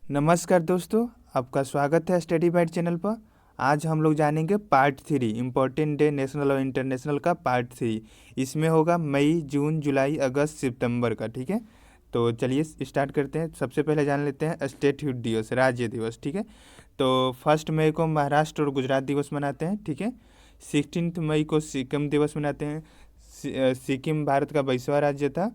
नमस्कार दोस्तों, आपका स्वागत है स्टडी बाइट चैनल पर। आज हम लोग जानेंगे पार्ट 3 इम्पोर्टेंट डे नेशनल और इंटरनेशनल का पार्ट 3। इसमें होगा मई, जून, जुलाई, अगस्त, सितंबर का। ठीक है, तो चलिए स्टार्ट करते हैं। सबसे पहले जान लेते हैं स्टेटहुड दिवस, राज्य दिवस। ठीक है, तो 1 मई को महाराष्ट्र और गुजरात दिवस मनाते हैं। ठीक है, 16 मई को सिक्किम दिवस मनाते हैं। सिक्किम भारत का 22वां राज्य था।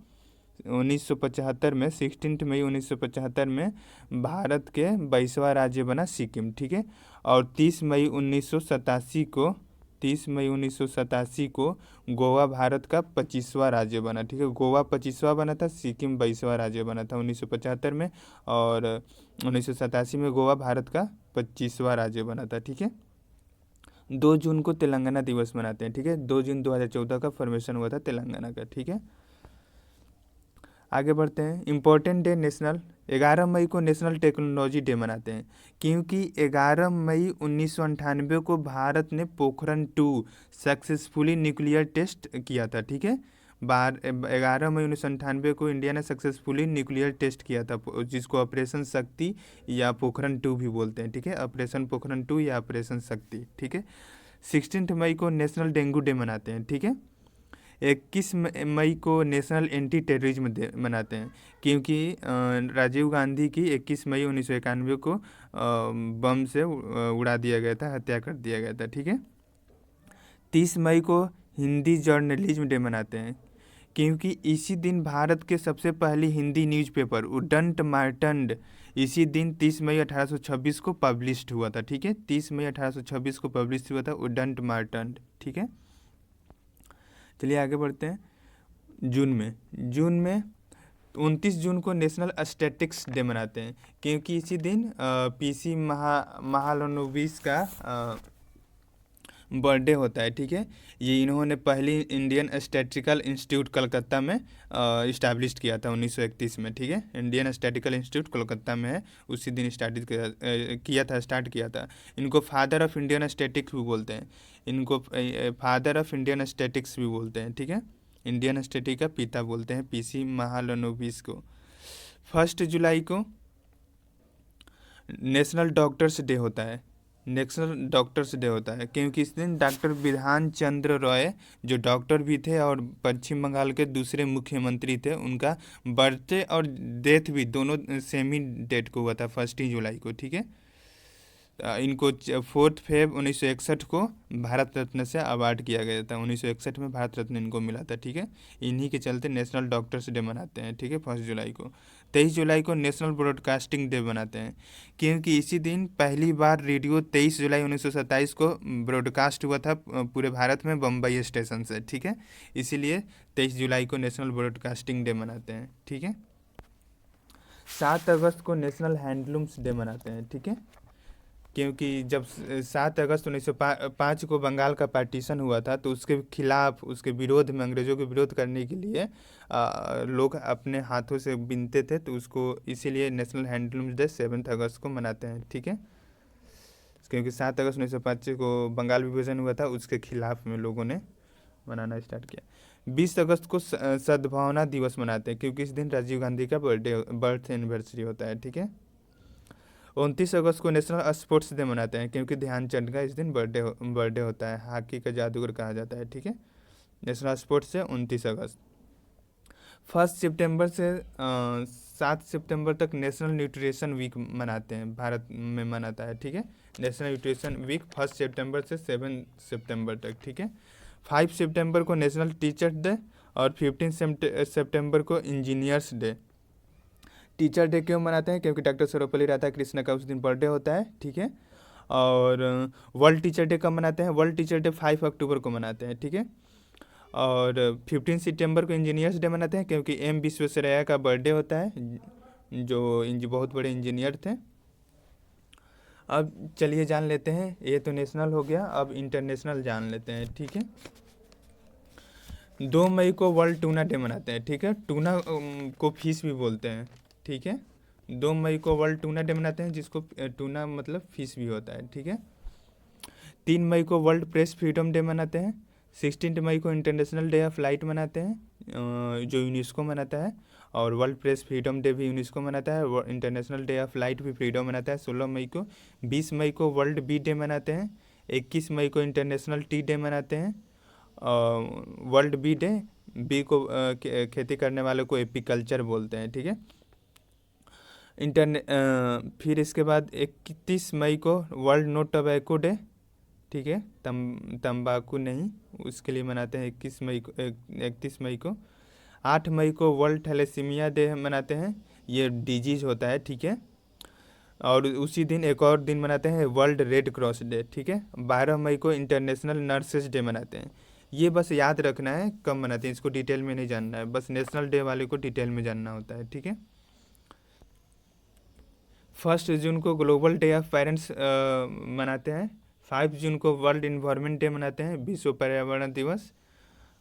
1975 में 16 मई 1975 में भारत के 22वां राज्य बना सिक्किम। ठीक है, और 30 मई 1987 को गोवा भारत का 25वां राज्य बना। ठीक है, गोवा 25वां बना था, सिक्किम 22वां राज्य बना था 1975 में। और 1987 में गोवा भारत का 25वां राज्य बना था। ठीक है, 2 जून को तेलंगाना दिवस मनाते हैं। ठीक है, 2 जून 2014 का फॉर्मेशन हुआ था तेलंगाना का। ठीक है, आगे बढ़ते हैं। इम्पोर्टेंट डे नेशनल, 11 मई को नेशनल टेक्नोलॉजी डे मनाते हैं, क्योंकि 11 मई 1998 को भारत ने पोखरण 2 सक्सेसफुली न्यूक्लियर टेस्ट किया था। ठीक है, 11 मई 1998 को इंडिया ने सक्सेसफुली न्यूक्लियर टेस्ट किया था, जिसको ऑपरेशन शक्ति या पोखरण 2 भी बोलते हैं। ठीक है, ऑपरेशन पोखरण 2 या ऑपरेशन शक्ति। ठीक है, 16 मई को नेशनल डेंगू डे मनाते हैं। ठीक है, 21 मई को नेशनल एंटी टेररिज्म डे मनाते हैं, क्योंकि राजीव गांधी की 21 मई 1991 को बम से उड़ा दिया गया था, हत्या कर दिया गया था। ठीक है, 30 मई को हिंदी जर्नलिज्म डे मनाते हैं, क्योंकि इसी दिन भारत के सबसे पहली हिंदी न्यूज़पेपर उडंट मार्टंड इसी दिन 30 मई 1826 को पब्लिश्ड हुआ था। ठीक है, 30 मई 1826 को पब्लिश हुआ था उडंट मार्टंड। ठीक है, चलिए आगे बढ़ते हैं। जून में 29 जून को नेशनल स्टैटिक्स डे मनाते हैं, क्योंकि इसी दिन पीसी महालनोबिस का बर्थडे होता है। ठीक है, ये इन्होंने पहली इंडियन स्टैटिकल इंस्टीट्यूट कलकत्ता में इस्टेब्लिश किया था 1931 में। ठीक है, इंडियन स्टैटिकल इंस्टीट्यूट कोलकाता में है, उसी दिन स्टार्ट किया था। इनको फादर ऑफ इंडियन स्टैटिक्स भी बोलते हैं। इनको फादर ऑफ इंडियन स्टैटिक्स भी बोलते हैं। ठीक है, इंडियन स्टैटिक का पिता बोलते हैं पीसी महालनोबिस को। 1 जुलाई को नेशनल डॉक्टर्स डे होता है। नेशनल डॉक्टर्स डे होता है क्योंकि इस दिन डॉक्टर बिधान चंद्र रॉय, जो डॉक्टर भी थे और पश्चिम बंगाल के दूसरे मुख्यमंत्री थे, उनका बर्थडे और डेथ भी दोनों सेम ही डेट को हुआ था, 1 जुलाई को। ठीक है, इनको 4 फेब 1961 को भारत रत्न से अवार्ड किया गया था। 1961 में भारत रत्न इनको मिला था। ठीक है, इन्हीं के चलते नेशनल डॉक्टर्स डे मनाते हैं। ठीक है, 1 जुलाई को। 23 जुलाई को नेशनल ब्रॉडकास्टिंग डे मनाते हैं, क्योंकि इसी दिन पहली बार रेडियो 23 जुलाई 1927 को ब्रॉडकास्ट हुआ था पूरे भारत में, बम्बई स्टेशन से। ठीक है, इसीलिए 23 जुलाई को नेशनल ब्रॉडकास्टिंग डे मनाते हैं। ठीक है, 7 अगस्त को नेशनल हैंडलूम्स डे मनाते हैं। ठीक है, क्योंकि जब 7 अगस्त 1905 को बंगाल का पार्टीशन हुआ था, तो उसके खिलाफ, उसके विरोध में, अंग्रेज़ों के विरोध करने के लिए लोग अपने हाथों से बिनते थे, तो उसको इसीलिए नेशनल हैंडलूम्स डे 7 अगस्त को मनाते हैं। ठीक है, क्योंकि 7 अगस्त 1905 को बंगाल विभाजन हुआ था, उसके खिलाफ में लोगों ने मनाना स्टार्ट किया। 20 अगस्त को सद्भावना दिवस मनाते हैं, क्योंकि इस दिन राजीव गांधी का बर्थ एनिवर्सरी होता है। ठीक है, 29 अगस्त को नेशनल स्पोर्ट्स डे मनाते हैं, क्योंकि ध्यानचंद का इस दिन बर्थडे होता है, हॉकी का जादूगर कहा जाता है। ठीक है, नेशनल स्पोर्ट्स डे 29 अगस्त। 1 सितंबर से 7 सितंबर तक नेशनल न्यूट्रिशन वीक मनाते हैं, भारत में मनाता है। ठीक है, नेशनल न्यूट्रिशन वीक 1 सितंबर से 7 सितंबर तक। ठीक है, 5 सितंबर को नेशनल टीचर्स डे और 15 सितंबर को इंजीनियर्स डे। टीचर डे क्यों मनाते हैं? क्योंकि डॉक्टर सर्वपल्ली राधाकृष्ण का उस दिन बर्थडे होता है। ठीक है, और वर्ल्ड टीचर डे कब मनाते हैं? वर्ल्ड टीचर डे 5 अक्टूबर को मनाते हैं। ठीक है, और 15 सितंबर को इंजीनियर्स डे मनाते हैं, क्योंकि एम विश्वेश्वरैया का बर्थडे होता है, जो बहुत बड़े इंजीनियर थे। अब चलिए जान लेते हैं, ये तो नेशनल हो गया, अब इंटरनेशनल जान लेते हैं। ठीक है, 2 मई को वर्ल्ड टूना डे मनाते हैं। ठीक है, टूना को फिश भी बोलते हैं। ठीक है, 2 मई को वर्ल्ड टूना डे मनाते हैं, जिसको टूना मतलब फिश भी होता है। ठीक है, 3 मई को वर्ल्ड प्रेस फ्रीडम डे मनाते हैं। 16 मई को इंटरनेशनल डे ऑफ लाइट मनाते हैं, जो यूनेस्को मनाता है। और वर्ल्ड प्रेस फ्रीडम डे भी यूनेस्को मनाता है। इंटरनेशनल डे ऑफ लाइट भी फ्रीडम मनाता है 16 मई को। 20 मई को वर्ल्ड बी डे मनाते हैं। 21 मई को इंटरनेशनल टी डे मनाते हैं। वर्ल्ड बी डे, बी को खेती करने वालों को एपीकल्चर बोलते हैं, ठीक है। फिर इसके बाद 31 मई को वर्ल्ड नो टबैको डे, ठीक है, तंबाकू नहीं, उसके लिए मनाते हैं 31 मई को। 8 मई को वर्ल्ड थैलेसीमिया डे मनाते हैं, ये डिजीज होता है, ठीक है। और उसी दिन एक और दिन मनाते हैं वर्ल्ड रेड क्रॉस डे, ठीक है। 12 मई को इंटरनेशनल नर्सेज डे मनाते हैं। ये बस याद रखना है कब मनाते हैं, इसको डिटेल में नहीं जानना है, बस नेशनल डे वाले को डिटेल में जानना होता है, ठीक है। 1 जून को ग्लोबल डे ऑफ पेरेंट्स मनाते हैं। 5 जून को वर्ल्ड इन्वायरमेंट डे मनाते हैं, विश्व पर्यावरण दिवस।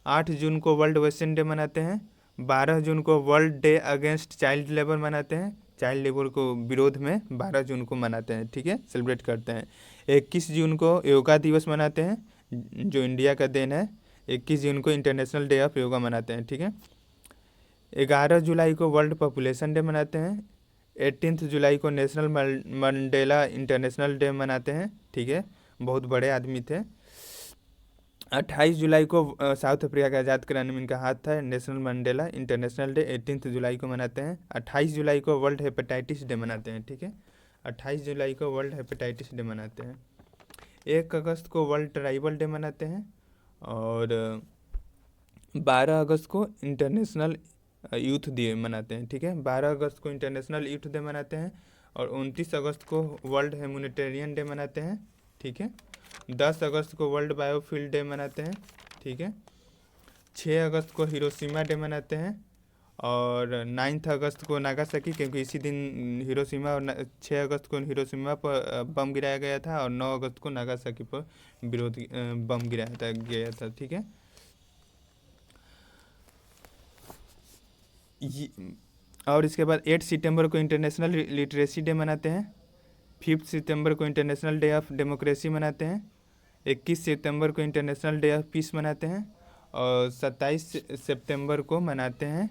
8 जून को वर्ल्ड वेस्टर्न डे मनाते हैं। 12 जून को world day against child labour मनाते हैं, चाइल्ड लेबर को विरोध में 12 जून को मनाते हैं, ठीक है, सेलिब्रेट करते हैं। 21 जून को योगा दिवस मनाते हैं, जो इंडिया का दिन है। 21 जून को इंटरनेशनल डे ऑफ योगा मनाते हैं, ठीक है। 11 जुलाई को वर्ल्ड पॉपुलेशन डे मनाते हैं। 18 जुलाई को नेशनल मंडेला इंटरनेशनल डे मनाते हैं, ठीक है, बहुत बड़े आदमी थे। 28 जुलाई को साउथ अफ्रीका का आज़ाद कराने में इनका हाथ था, नेशनल मंडेला इंटरनेशनल डे 18 जुलाई को मनाते हैं। 28 जुलाई को वर्ल्ड हेपेटाइटिस डे मनाते हैं, ठीक है, 28 जुलाई को वर्ल्ड हेपेटाइटिस डे मनाते हैं। 1 अगस्त को वर्ल्ड ट्राइबल डे मनाते हैं। और 12 अगस्त को इंटरनेशनल यूथ डे मनाते हैं, ठीक है, 12 अगस्त को इंटरनेशनल यूथ डे मनाते हैं। और 29 अगस्त को वर्ल्ड ह्यूमैनिटेरियन डे मनाते हैं, ठीक है। 10 अगस्त को वर्ल्ड बायोफील्ड डे मनाते हैं, ठीक है। 6 अगस्त को हिरोशिमा डे मनाते हैं। और 9 अगस्त को नागासाकी, क्योंकि इसी दिन हिरोशिमा और 6 अगस्त को हिरोशिमा पर बम गिराया गया था, और 9 अगस्त को नागासाकी पर विरोधी बम गिराया गया था, ठीक है। और इसके बाद 8 सितंबर को इंटरनेशनल लिटरेसी डे मनाते हैं। 5 सितंबर को इंटरनेशनल डे ऑफ डेमोक्रेसी मनाते हैं। 21 सितंबर को इंटरनेशनल डे ऑफ पीस मनाते हैं। और 27 सितंबर को मनाते हैं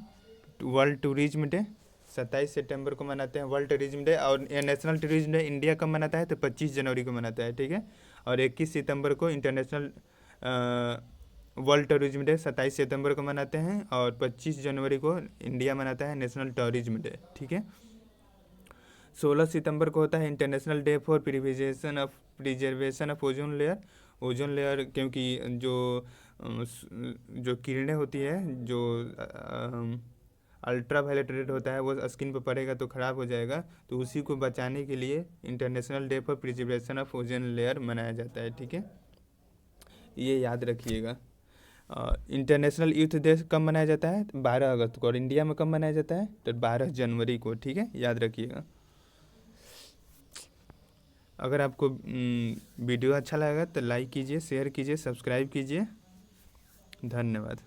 वर्ल्ड टूरिज्म डे। 27 सितंबर को मनाते हैं वर्ल्ड टूरिज्म डे। और नेशनल टूरिज्म डे इंडिया कब मनाता है, तो 25 जनवरी को मनाता है, ठीक है। और 21 सितंबर को इंटरनेशनल वर्ल्ड टूरिज्म डे 27 सितंबर को मनाते हैं। और 25 जनवरी को इंडिया मनाता है नेशनल टूरिज्म डे, ठीक है। 16 सितंबर को होता है international day for preservation of ozone layer. Ozone layer, क्योंकि जो किरणें होती है, जो अल्ट्रा वायलेट रेड होता है, वो स्किन पर पड़ेगा तो ख़राब हो जाएगा, तो उसी को बचाने के लिए international day for preservation of ozone layer मनाया जाता है, ठीक है, ये याद रखिएगा। इंटरनेशनल यूथ डे कब मनाया जाता है, 12 अगस्त को। और इंडिया में कब मनाया जाता है, तो 12 जनवरी को, ठीक है, याद रखिएगा। अगर आपको वीडियो अच्छा लगा तो लाइक कीजिए, शेयर कीजिए, सब्सक्राइब कीजिए। धन्यवाद।